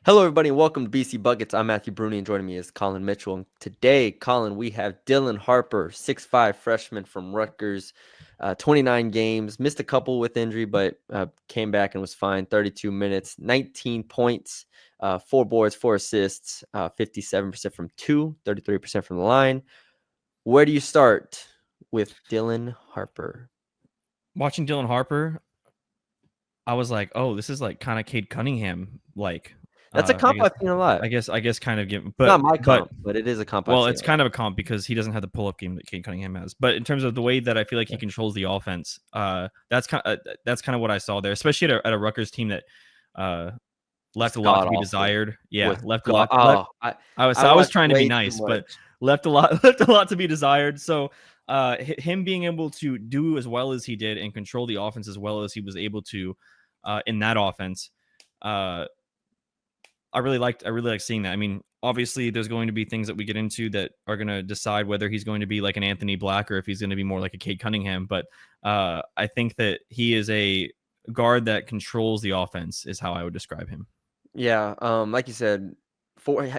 Hello, everybody, and welcome to BC Buckets. I'm Matthew Brune, and joining me is Colin Mitchell. And today, Colin, we have Dylan Harper, 6'5" freshman from Rutgers, 29 games, missed a couple with injury, but came back and was fine. 32 minutes, 19 points, 4 boards, 4 assists, 57% from 2, 33% from the line. Where do you start with Dylan Harper? Watching Dylan Harper, I was like, "Oh, this is like kind of Cade Cunningham like." That's a I comp guess, I've seen a lot. I guess, kind of give, Not but my comp, but it is a comp I've well, seen it's a lot. kind of a comp because he doesn't have the pull up game that Cade Cunningham has. But in terms of the way that I feel like he controls the offense, that's kind of what I saw there, especially at a Rutgers team that left It's a lot god to be awful. desired. Yeah, Was left a god lot. oh, I I was watched trying to be way too nice, but much. left a lot left a lot to be desired. So him being able to do as well as he did and control the offense as well as he was able to in that offense, uh, I really liked seeing that. I mean, obviously there's going to be things that we get into that are going to decide whether he's going to be like an Anthony Black or if he's going to be more like a Cade Cunningham. But I think that he is a guard that controls the offense is how I would describe him. Yeah, like you said,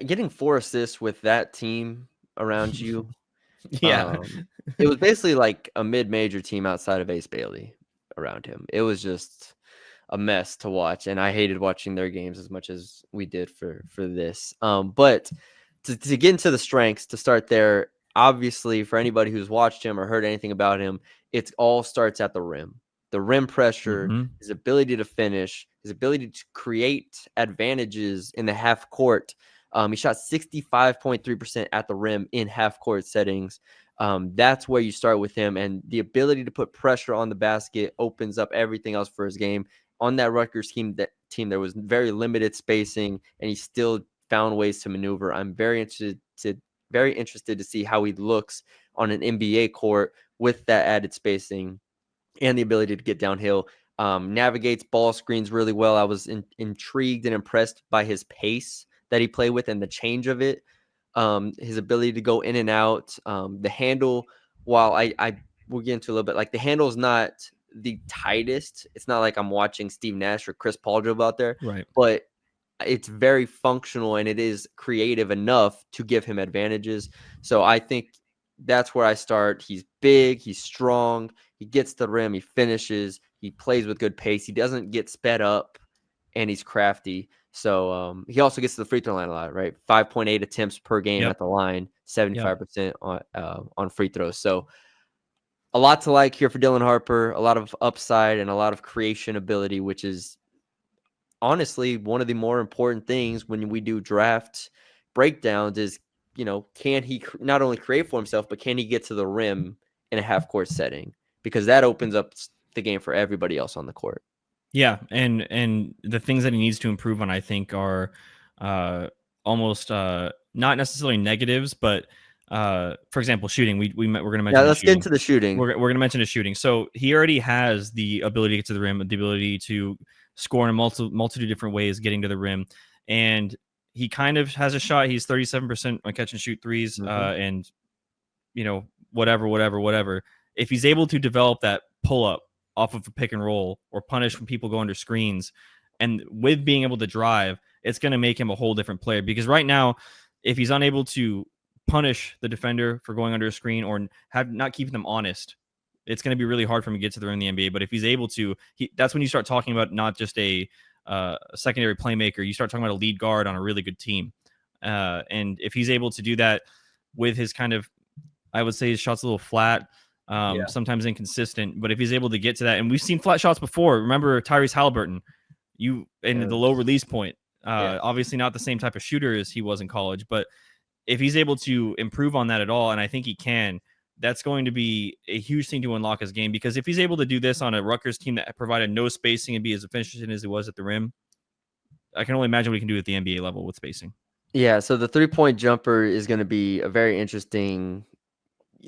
getting 4 assists with that team around you, Yeah. it was basically like a mid-major team outside of Ace Bailey around him. It was just a mess to watch, and I hated watching their games as much as we did for this. But to get into the strengths, to start there, obviously for anybody who's watched him or heard anything about him, it all starts at the rim. The rim pressure, Mm-hmm. his ability to finish, his ability to create advantages in the half court. He shot 65.3% at the rim in half court settings. That's where you start with him, and the ability to put pressure on the basket opens up everything else for his game. On that Rutgers team, there was very limited spacing, and he still found ways to maneuver. I'm very interested to see how he looks on an NBA court with that added spacing and the ability to get downhill. Navigates ball screens really well. I was intrigued and impressed by his pace that he played with and the change of it. His ability to go in and out. The handle, while I will get into a little bit, like the handle is not the tightest. It's not like I'm watching Steve Nash or Chris Paul dribble out there, Right. but it's very functional and it is creative enough to give him advantages. So I think that's where I start. He's big, he's strong, he gets the rim, he finishes, he plays with good pace, he doesn't get sped up, and he's crafty. So he also gets to the free throw line a lot, right? 5.8 attempts per game Yep. at the line, Yep. 75% on free throws. So a lot to like here for Dylan Harper, a lot of upside and a lot of creation ability, which is honestly one of the more important things when we do draft breakdowns is, can he not only create for himself, but can he get to the rim in a half court setting? Because that opens up the game for everybody else on the court. Yeah, and the things that he needs to improve on, I think, are almost not necessarily negatives, but for example, shooting. We're going to Yeah, mention his let's get shooting. into the shooting. We're going to mention his shooting. So he already has the ability to get to the rim, the ability to score in a multitude of different ways, getting to the rim, and he kind of has a shot. He's 37% on catch and shoot threes, and whatever. If he's able to develop that pull up off of a pick and roll or punish when people go under screens, and with being able to drive, it's going to make him a whole different player. Because right now, if he's unable to punish the defender for going under a screen or not keeping them honest, it's going to be really hard for him to get to the rim in the NBA. But if he's able to, that's when you start talking about not just a secondary playmaker. You start talking about a lead guard on a really good team. And if he's able to do that with his kind of, I would say his shot's a little flat, sometimes inconsistent. But if he's able to get to that, and we've seen flat shots before. Remember Tyrese Halliburton, the low release point. Obviously not the same type of shooter as he was in college, but if he's able to improve on that at all, and I think he can, that's going to be a huge thing to unlock his game. Because if he's able to do this on a Rutgers team that provided no spacing and be as efficient as he was at the rim, I can only imagine what he can do at the NBA level with spacing. Yeah, so the 3-point jumper is going to be a very interesting.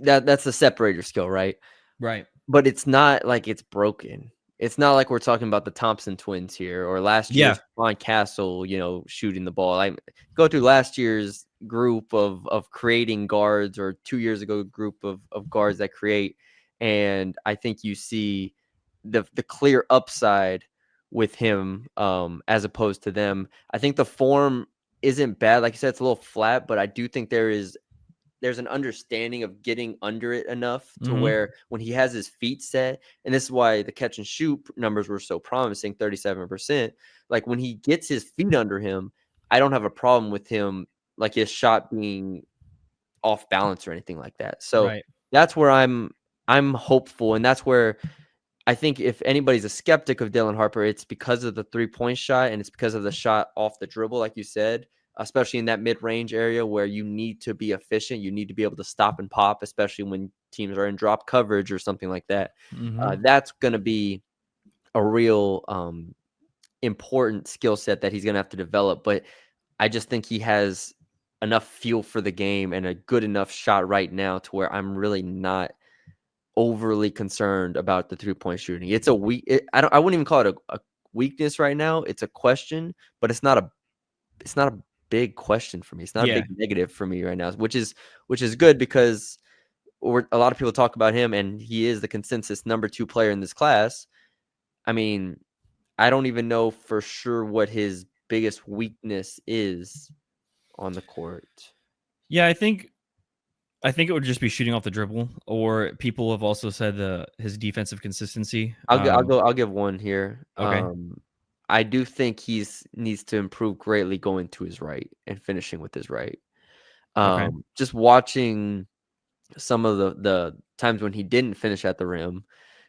That's the separator skill, right? Right. But it's not like it's broken. It's not like we're talking about the Thompson twins here or last Yeah. year's Ron Castle, shooting the ball. I go through last year's group of creating guards or 2 years ago group of guards that create, and I think you see the clear upside with him as opposed to them. I think the form isn't bad. Like you said, it's a little flat, but I do think there's an understanding of getting under it enough to Mm-hmm. where when he has his feet set, and this is why the catch and shoot numbers were so promising, 37%. Like when he gets his feet under him, I don't have a problem with him, like his shot being off balance or anything like that. So Right. that's where I'm hopeful, and that's where I think if anybody's a skeptic of Dylan Harper, it's because of the 3-point shot and it's because of the shot off the dribble, like you said, especially in that mid-range area where you need to be efficient. You need to be able to stop and pop, especially when teams are in drop coverage or something like that. Mm-hmm. That's going to be a real important skill set that he's going to have to develop. But I just think he has enough feel for the game and a good enough shot right now to where I'm really not overly concerned about the 3-point shooting. It's a I wouldn't even call it a weakness right now. It's a question, but it's not a big question for me. It's not a Yeah. big negative for me right now, which is good because a lot of people talk about him and he is the consensus number 2 player in this class. I mean, I don't even know for sure what his biggest weakness is on the court. Yeah, I think it would just be shooting off the dribble, or people have also said his defensive consistency. I'll give one here. Okay. I do think he's needs to improve greatly going to his right and finishing with his right. Okay. Just watching some of the times when he didn't finish at the rim,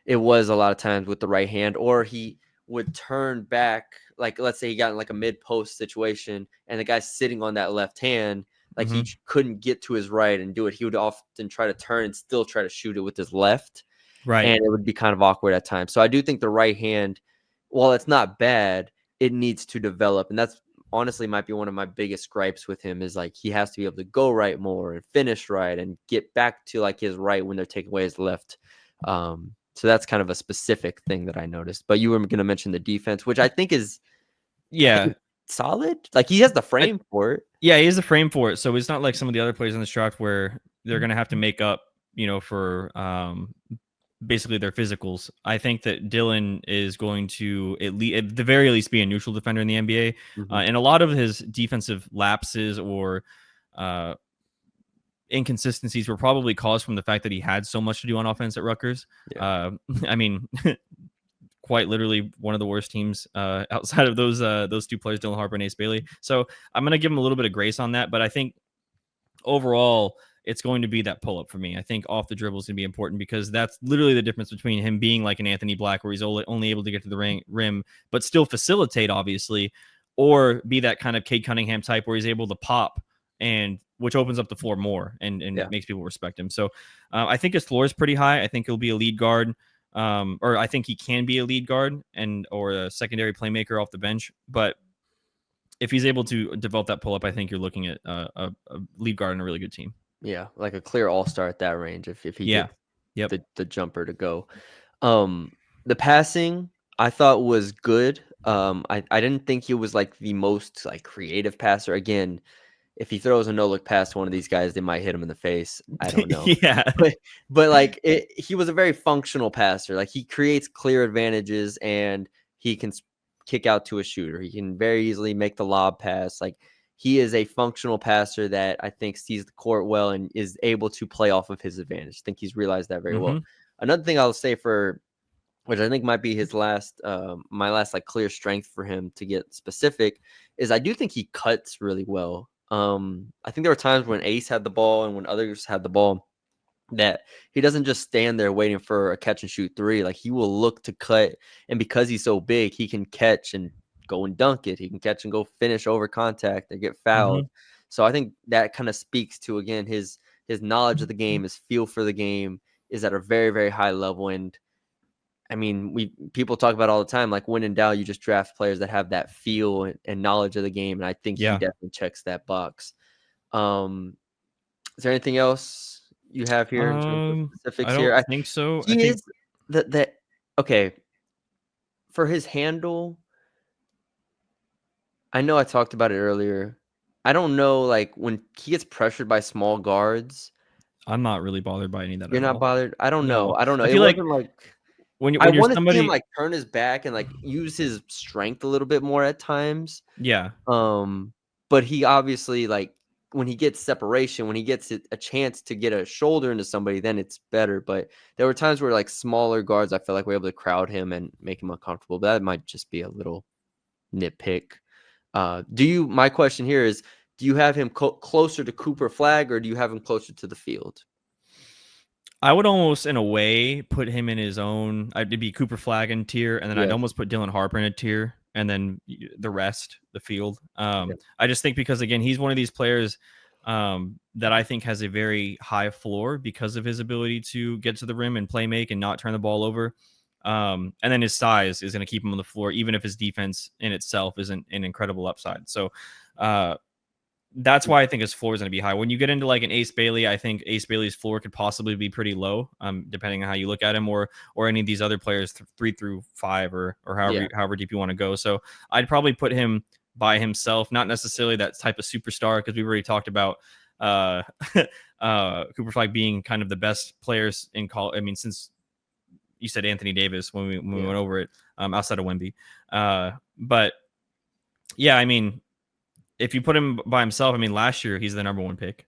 it was a lot of times with the right hand, or he would turn back. Like let's say he got in like a mid post situation, and the guy's sitting on that left hand, like Mm-hmm. he couldn't get to his right and do it. He would often try to turn and still try to shoot it with his left, Right. and it would be kind of awkward at times. So I do think the right hand, while it's not bad, it needs to develop, and that's honestly might be one of my biggest gripes with him is like he has to be able to go right more and finish right and get back to like his right when they're taking away his left. So that's kind of a specific thing that I noticed. But you were going to mention the defense, which I think Yeah. is solid. Like he has the I, frame for it. yeah, he has the frame for it. So it's not like some of the other players in this draft where they're going to have to make up, for basically their physicals. I think that Dylan is going to at the very least be a neutral defender in the NBA, Mhm. and a lot of his defensive lapses or uh, inconsistencies were probably caused from the fact that he had so much to do on offense at Rutgers. Yeah. I mean, quite literally one of the worst teams outside of those 2 players, Dylan Harper and Ace Bailey. So I'm gonna give him a little bit of grace on that, but I think overall it's going to be that pull up for me. I think off the dribble is going to be important because that's literally the difference between him being like an Anthony Black, where he's only able to get to the rim, but still facilitate, obviously, or be that kind of Cade Cunningham type where he's able to pop and which opens up the floor more and Yeah. makes people respect him. So I think his floor is pretty high. I think he'll be a lead guard. Or I think he can be a lead guard or a secondary playmaker off the bench. But if he's able to develop that pull up, I think you're looking at a lead guard and a really good team. Yeah. Like a clear all-star at that range if he Yeah. gets Yep. the jumper to go. The passing I thought was good. I didn't think he was like the most like creative passer. Again, if he throws a no look pass to one of these guys, they might hit him in the face. I don't know. Yeah. But like he was a very functional passer. Like he creates clear advantages and he can kick out to a shooter. He can very easily make the lob pass. Like he is a functional passer that I think sees the court well and is able to play off of his advantage. I think he's realized that very well. Mm-hmm. Another thing I'll say for which I think might be his last, my last like clear strength for him to get specific, is I do think he cuts really well. I think there were times when Ace had the ball and when others had the ball that he doesn't just stand there waiting for a catch and shoot 3. Like he will look to cut, and because he's so big, he can catch and go and dunk it. He can catch and go finish over contact and get Mm-hmm. fouled. So I think that kind of speaks to again his knowledge of the game, his feel for the game is at a very very high level. And I mean, people talk about all the time, like when in doubt, you just draft players that have that feel and knowledge of the game, and I think he Yeah. definitely checks that box. Is there anything else you have here in terms of I specifics don't here? think so. I He think is that okay for his handle. I know I talked about it earlier. I don't know, like when he gets pressured by small guards, I'm not really bothered by any of that you're at not all. bothered. I don't know. No. I don't know. I It feel like wasn't like. I when you're want to see him somebody, like turn his back and like use his strength a little bit more at times. yeah. But he obviously like when he gets separation, when he gets a chance to get a shoulder into somebody, then it's better. But there were times where like smaller guards, I felt like we were able to crowd him and make him uncomfortable. But that might just be a little nitpick. My question here is, do you have him closer to Cooper Flag or do you have him closer to the field? I would almost, in a way, put him in his own. It'd be Cooper Flag in tier, and then I'd Yes. almost put Dylan Harper in a tier, and then the rest, the field. Yeah. I just think because again, he's one of these players that I think has a very high floor because of his ability to get to the rim and play make and not turn the ball over. And then his size is going to keep him on the floor, even if his defense in itself isn't an incredible upside. So, that's why I think his floor is going to be high. When you get into like an Ace Bailey, I think Ace Bailey's floor could possibly be pretty low, depending on how you look at him, or any of these other players 3 through 5, or however deep you want to go. So I'd probably put him by himself, not necessarily that type of superstar, because we've already talked about Cooper Flag being kind of the best players in college. I mean, since you said Anthony Davis when we went over it, outside of Wemby, but yeah, I mean, if you put him by himself, I mean, last year he's the number 1 pick.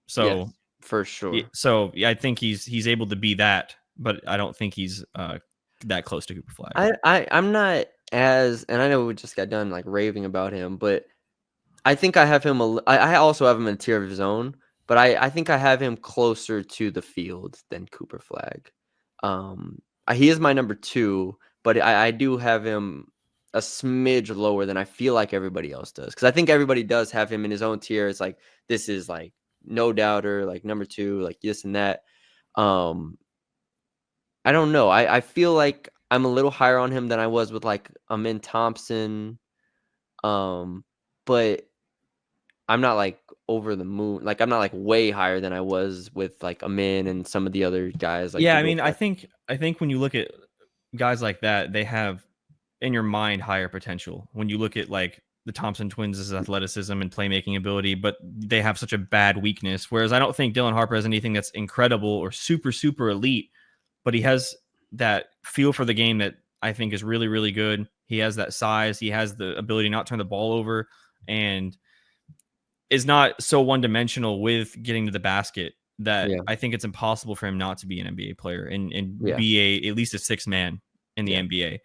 So yes, for sure. So yeah, I think he's able to be that, but I don't think he's that close to Cooper Flag. I'm not and I know we just got done like raving about him, but I think I have him. I also have him in a tier of his own, but I think I have him closer to the field than Cooper Flag. He is my number 2, but I do have him a smidge lower than I feel like everybody else does, because I think everybody does have him in his own tier. It's like this is like no doubter, like number 2, like this and that. I don't know. I feel like I'm a little higher on him than I was with like Amin Thompson, but I'm not like over the moon. Like I'm not like way higher than I was with like Amin and some of the other guys. Like Yeah, I mean, I think when you look at guys like that, they have in your mind higher potential. When you look at like the Thompson twins' athleticism and playmaking ability, but they have such a bad weakness. Whereas I don't think Dylan Harper has anything that's incredible or super, super elite, but he has that feel for the game that I think is really, really good. He has that size. He has the ability not to turn the ball over, and is not so one-dimensional with getting to the basket that I think it's impossible for him not to be an NBA player and be at least a 6 man in the NBA.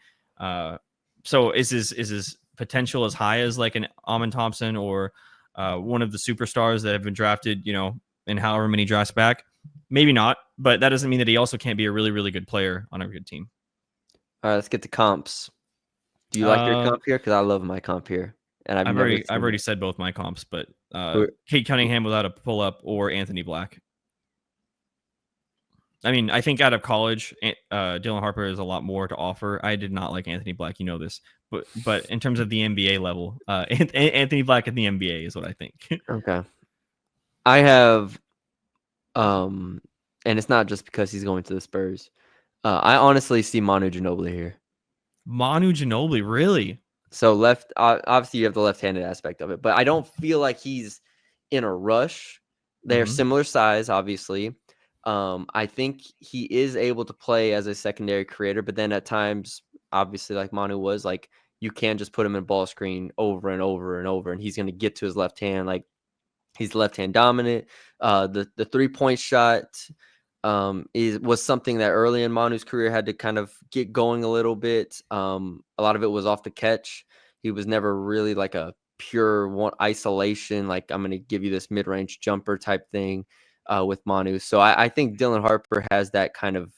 So is his potential as high as like an Amin Thompson or one of the superstars that have been drafted, in however many drafts back? Maybe not, but that doesn't mean that he also can't be a really, really good player on a good team. All right, let's get to comps. Do you like your comp here? Because I love my comp here, and I've already said both my comps, but Kate Cunningham without a pull up or Anthony Black. I mean, I think out of college, Dylan Harper has a lot more to offer. I did not like Anthony Black, you know this, but in terms of the NBA level, Anthony Black in the NBA is what I think. Okay, I have, and it's not just because he's going to the Spurs. I honestly see Manu Ginobili here. Manu Ginobili, really? So obviously you have the left-handed aspect of it, but I don't feel like he's in a rush. They're similar size, obviously. I think he is able to play as a secondary creator, but then at times, obviously, like Manu was, like you can just put him in ball screen over and over and over, and he's going to get to his left hand. Like he's left hand dominant. The 3-point shot was something that early in Manu's career had to kind of get going a little bit. A lot of it was off the catch. He was never really like a pure one isolation, like I'm going to give you this mid-range jumper type thing with Manu. So I think Dylan Harper has that kind of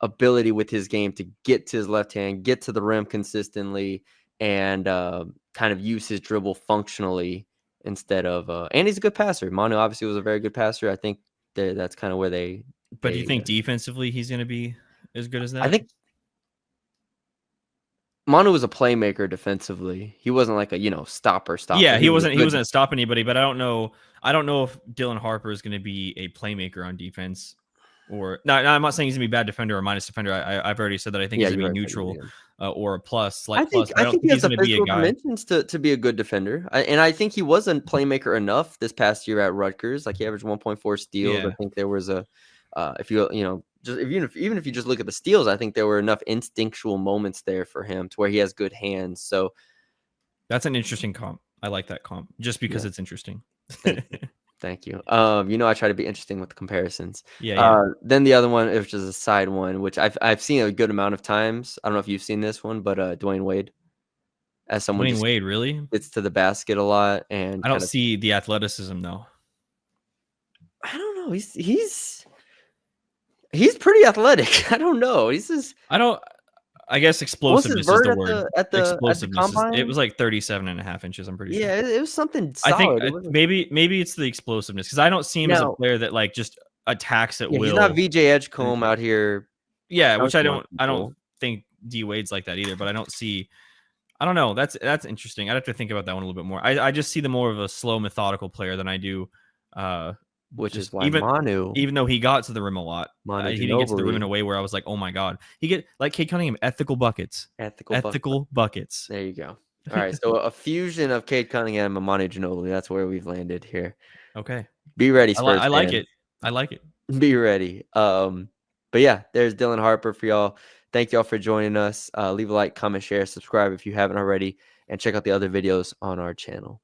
ability with his game to get to his left hand, get to the rim consistently, and kind of use his dribble functionally instead of and he's a good passer. Manu obviously was a very good passer. I think that's kind of where they. But do you think defensively he's going to be as good as that? I think Manu was a playmaker defensively. He wasn't like a stopper. Yeah, he wasn't going to stop anybody. But I don't know if Dylan Harper is going to be a playmaker on defense. Or no, I'm not saying he's gonna be a bad defender or minus defender. I've already said that I think he's gonna be neutral or a plus. I think he has the physical dimensions to be a good defender, and I think he wasn't playmaker enough this past year at Rutgers. Like he averaged 1.4 steals. I think there was a if you just even if you just look at the steals, I think there were enough instinctual moments there for him to where he has good hands. So That's an interesting comp. I like that comp just because yeah, it's interesting. thank you. Thank you. I try to be interesting with the comparisons. Yeah. Then the other one, which is a side one, which I've seen a good amount of times. I don't know if you've seen this one, but Dwayne Wade, as someone Dwayne just Wade, really? gets to the basket a lot and I don't kind of. see the athleticism though. I don't know. He's pretty athletic. I don't know. He's just. I don't. I guess What was his explosiveness is vert the at word. the Explosiveness is. It combine? was like 37.5 inches. I'm pretty sure. Yeah, it was something I think solid. It wasn't. maybe it's the explosiveness because I don't see him as a Now, player that like just attacks at yeah, he's not will. VJ And Edgecombe out here yeah, which dunking on I don't people. think D Wade's like that either. But I don't see. I don't know. That's interesting. I'd have to think about that one a little bit more. I just see the more of a slow, methodical player than I do. Which is Just why even though he got to the rim a lot, Manu he didn't get to the rim in a Ginobili, way where I was like, oh my god, he get like Cade Cunningham, ethical buckets, ethical bucket. ethical buckets. There you go. All right, so a fusion of Cade Cunningham and Manu Ginobili. That's where we've landed here. Okay, Be ready, Spurs I like fans. it. I like it. Be ready. But yeah, there's Dylan Harper for y'all. Thank y'all for joining us. Leave a like, comment, share, subscribe if you haven't already, and check out the other videos on our channel.